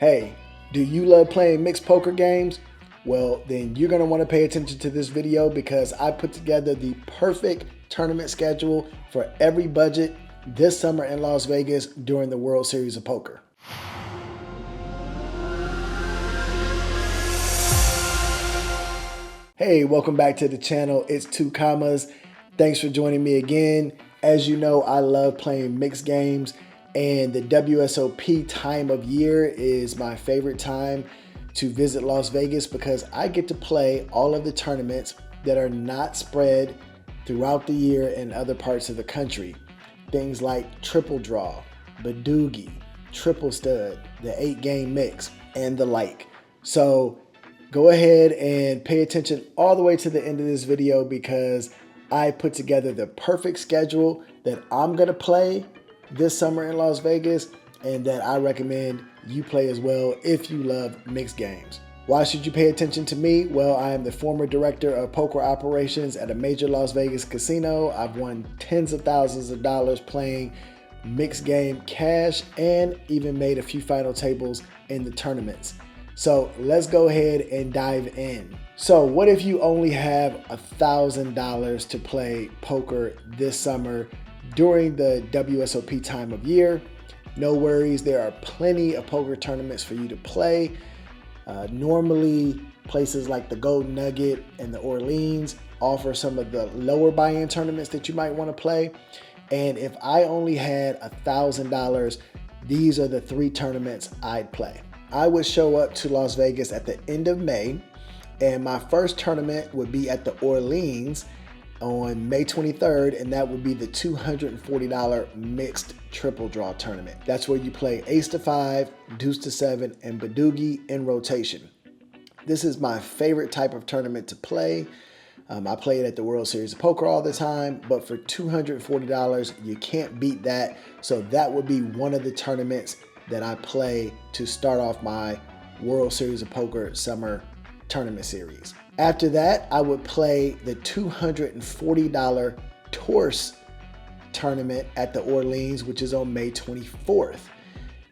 Hey, do you love playing mixed poker games? Well, then you're going to want to pay attention to this video because I put together the perfect tournament schedule for every budget this summer in Las Vegas during the World Series of Poker. Hey, welcome back to the channel. It's Two Commas. Thanks for joining me again. As you know, I love playing mixed games, and the WSOP time of year is my favorite time to visit Las Vegas because I get to play all of the tournaments that are not spread throughout the year in other parts of the country. Things like Triple Draw, Badugi, Triple Stud, the 8-game mix, and the like. So go ahead and pay attention all the way to the end of this video because I put together the perfect schedule that I'm gonna play this summer in Las Vegas and that I recommend you play as well if you love mixed games. Why should you pay attention to me? Well, I am the former director of poker operations at a major Las Vegas casino. I've won tens of thousands of dollars playing mixed game cash and even made a few final tables in the tournaments. So let's go ahead and dive in. So what if you only have $1,000 to play poker this summer during the WSOP time of year? No worries, there are plenty of poker tournaments for you to play. Normally, places like the Golden Nugget and the Orleans offer some of the lower buy-in tournaments that you might want to play. And if I only had $1,000, these are the 3 tournaments I'd play. I would show up to Las Vegas at the end of May, and my first tournament would be at the Orleans on May 23rd, and that would be the $240 mixed triple draw tournament. That's where you play ace to 5, deuce to 7, and Badugi in rotation. This is my favorite type of tournament to play. I play it at the World Series of Poker all the time, but for $240, you can't beat that. So that would be one of the tournaments that I play to start off my World Series of Poker summer tournament series. After that, I would play the $240 Torse tournament at the Orleans, which is on May 24th.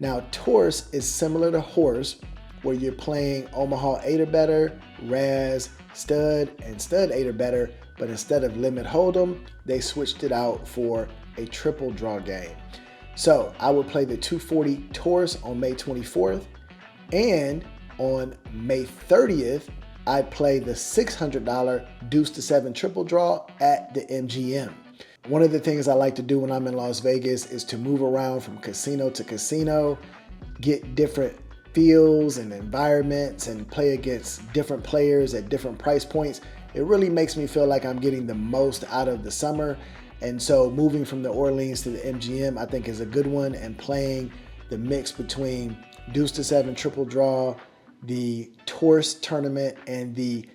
Now, Torse is similar to Horse, where you're playing Omaha 8 or better, Razz, Stud, and Stud 8 or better, but instead of limit hold'em, they switched it out for a triple draw game. So I would play the 240 Torse on May 24th, and on May 30th, I'd play the $600 deuce to 7 triple draw at the MGM. One of the things I like to do when I'm in Las Vegas is to move around from casino to casino, get different feels and environments, and play against different players at different price points. It really makes me feel like I'm getting the most out of the summer. And so moving from the Orleans to the MGM, I think is a good one, and playing the mix between deuce to 7 triple draw, the Torse tournament, and the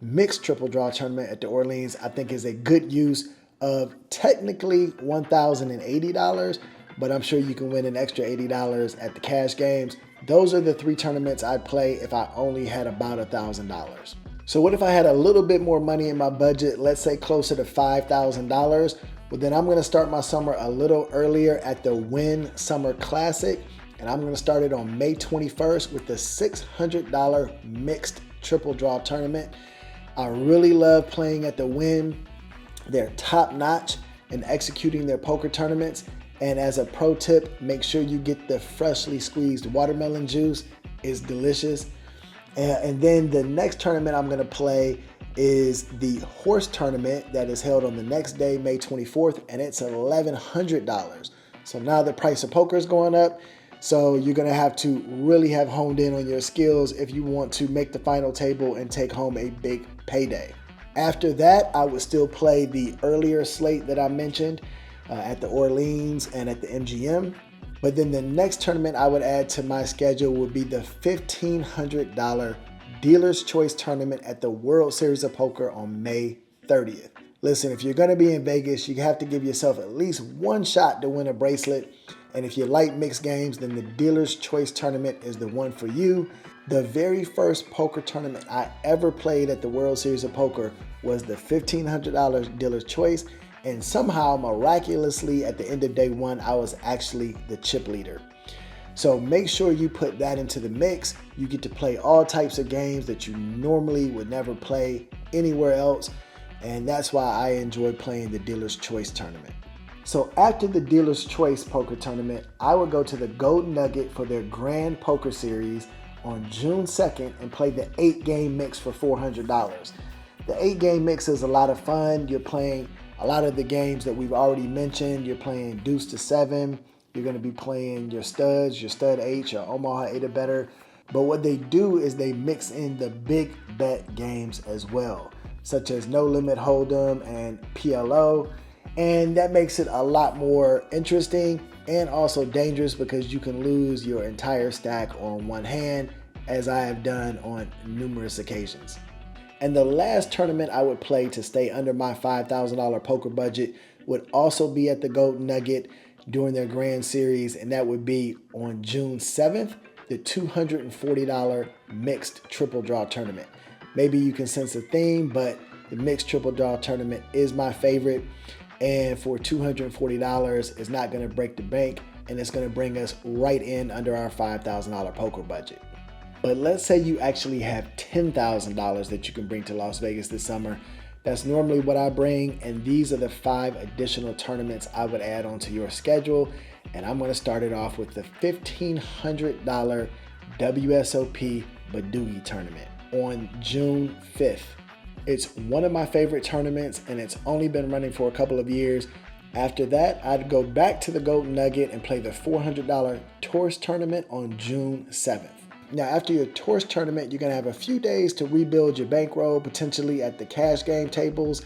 mixed triple draw tournament at the Orleans, I think is a good use of technically $1,080, but I'm sure you can win an extra $80 at the cash games. Those are the 3 tournaments I'd play if I only had about $1,000. So what if I had a little bit more money in my budget, let's say closer to $5,000? Well, then I'm gonna start my summer a little earlier at the Wynn Summer Classic, and I'm gonna start it on May 21st with the $600 mixed triple draw tournament. I really love playing at the Wynn. They're top notch in executing their poker tournaments. And as a pro tip, make sure you get the freshly squeezed watermelon juice. It's delicious. And then the next tournament I'm gonna play is the Horse tournament that is held on the next day, May 24th, and it's $1,100. So now the price of poker is going up. So you're gonna have to really have honed in on your skills if you want to make the final table and take home a big payday. After that, I would still play the earlier slate that I mentioned at the Orleans and at the MGM. But then the next tournament I would add to my schedule would be the $1,500 Dealer's Choice tournament at the World Series of Poker on May 30th. Listen, if you're gonna be in Vegas, you have to give yourself at least one shot to win a bracelet. And if you like mixed games, then the Dealer's Choice tournament is the one for you. The very first poker tournament I ever played at the World Series of Poker was the $1,500 Dealer's Choice. And somehow, miraculously, at the end of day 1, I was actually the chip leader. So make sure you put that into the mix. You get to play all types of games that you normally would never play anywhere else. And that's why I enjoy playing the Dealer's Choice tournament. So after the Dealer's Choice poker tournament, I would go to the Golden Nugget for their Grand Poker Series on June 2nd and play the 8-game mix for $400. The 8-game mix is a lot of fun. You're playing a lot of the games that we've already mentioned. You're playing Deuce to 7. You're going to be playing your studs, your stud 8, your Omaha 8 or better. But what they do is they mix in the big bet games as well, such as No Limit Hold'em and PLO. And that makes it a lot more interesting and also dangerous because you can lose your entire stack on one hand, as I have done on numerous occasions. And the last tournament I would play to stay under my $5,000 poker budget would also be at the Golden Nugget during their Grand Series, and that would be on June 7th, the $240 mixed triple draw tournament. Maybe you can sense a theme, but the mixed triple draw tournament is my favorite. And for $240, it's not going to break the bank, and it's going to bring us right in under our $5,000 poker budget. But let's say you actually have $10,000 that you can bring to Las Vegas this summer. That's normally what I bring, and these are the 5 additional tournaments I would add onto your schedule. And I'm going to start it off with the $1,500 WSOP Badugi tournament on June 5th. It's one of my favorite tournaments, and it's only been running for a couple of years. After that, I'd go back to the Golden Nugget and play the $400 tourist tournament on June 7th. Now, after your tourist tournament, you're going to have a few days to rebuild your bankroll, potentially at the cash game tables,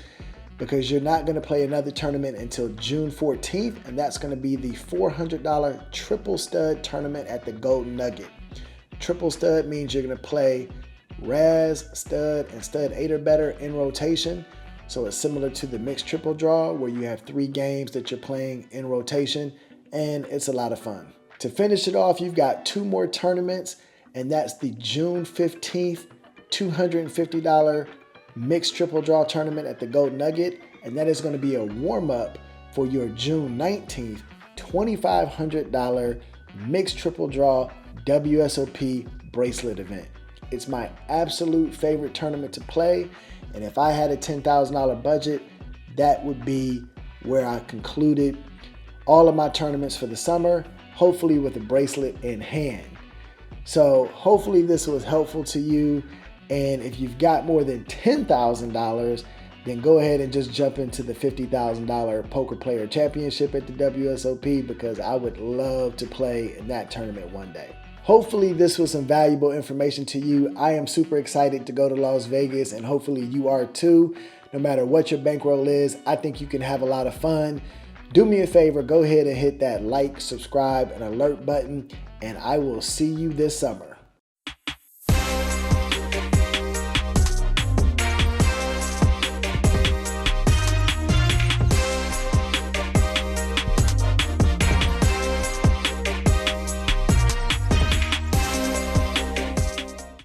because you're not going to play another tournament until June 14th, and that's going to be the $400 triple stud tournament at the Golden Nugget. Triple stud means you're going to play Razz, stud, and stud 8 or better in rotation. So it's similar to the mixed triple draw where you have 3 games that you're playing in rotation, and it's a lot of fun. To finish it off, you've got 2 more tournaments, and that's the June 15th $250 mixed triple draw tournament at the Golden Nugget, and that is going to be a warm-up for your June 19th $2,500 mixed triple draw WSOP bracelet event. It's my absolute favorite tournament to play, and if I had a $10,000 budget, that would be where I concluded all of my tournaments for the summer, hopefully with a bracelet in hand. So hopefully this was helpful to you, and if you've got more than $10,000, then go ahead and just jump into the $50,000 Poker Player Championship at the WSOP, because I would love to play in that tournament one day. Hopefully this was some valuable information to you. I am super excited to go to Las Vegas, and hopefully you are too. No matter what your bankroll is, I think you can have a lot of fun. Do me a favor, go ahead and hit that like, subscribe, and alert button, and I will see you this summer.